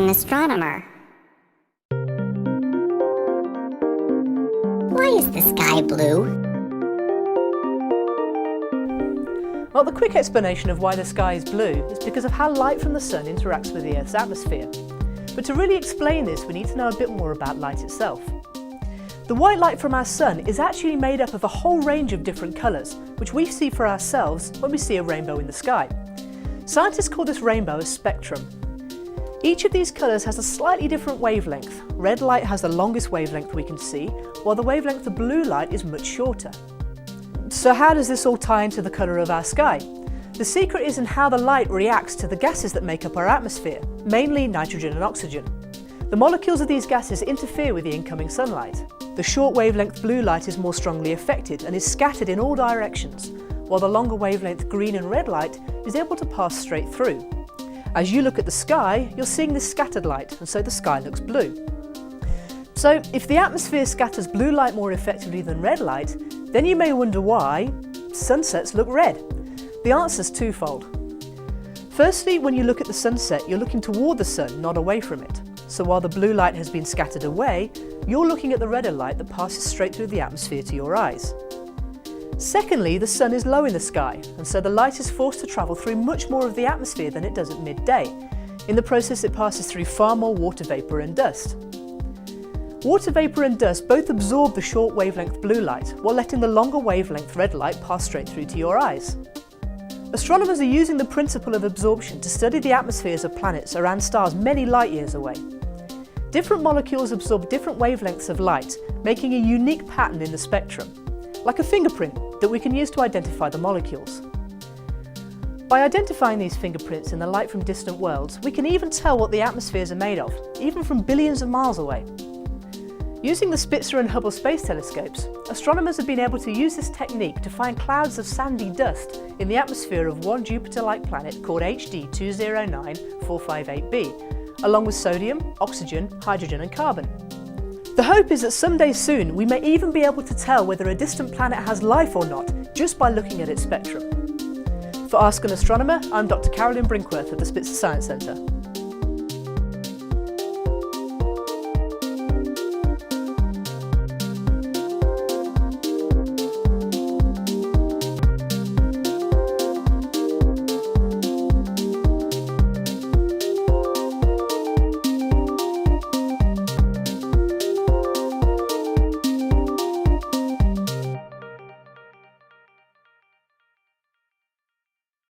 an astronomer. Why is the sky blue? Well, the quick explanation of why the sky is blue is because of how light from the sun interacts with the Earth's atmosphere. But to really explain this, we need to know a bit more about light itself. The white light from our sun is actually made up of a whole range of different colours, which we see for ourselves when we see a rainbow in the sky. Scientists call this rainbow a spectrum. Each of these colours has a slightly different wavelength. Red light has the longest wavelength we can see, while the wavelength of blue light is much shorter. So how does this all tie into the colour of our sky? The secret is in how the light reacts to the gases that make up our atmosphere, mainly nitrogen and oxygen. The molecules of these gases interfere with the incoming sunlight. The short wavelength blue light is more strongly affected and is scattered in all directions, while the longer wavelength green and red light is able to pass straight through. As you look at the sky, you're seeing this scattered light, and so the sky looks blue. So if the atmosphere scatters blue light more effectively than red light, then you may wonder why sunsets look red. The answer is twofold. Firstly, when you look at the sunset, you're looking toward the sun, not away from it. So while the blue light has been scattered away, you're looking at the redder light that passes straight through the atmosphere to your eyes. Secondly, the sun is low in the sky, and so the light is forced to travel through much more of the atmosphere than it does at midday. In the process, it passes through far more water vapour and dust. Water vapour and dust both absorb the short wavelength blue light, while letting the longer wavelength red light pass straight through to your eyes. Astronomers are using the principle of absorption to study the atmospheres of planets around stars many light years away. Different molecules absorb different wavelengths of light, making a unique pattern in the spectrum, like a fingerprint that we can use to identify the molecules. By identifying these fingerprints in the light from distant worlds, we can even tell what the atmospheres are made of, even from billions of miles away. Using the Spitzer and Hubble space telescopes, astronomers have been able to use this technique to find clouds of sandy dust in the atmosphere of one Jupiter-like planet called HD 209458b, along with sodium, oxygen, hydrogen and carbon. The hope is that someday soon we may even be able to tell whether a distant planet has life or not just by looking at its spectrum. For Ask an Astronomer, I'm Dr. Carolyn Brinkworth of the Spitzer Science Centre.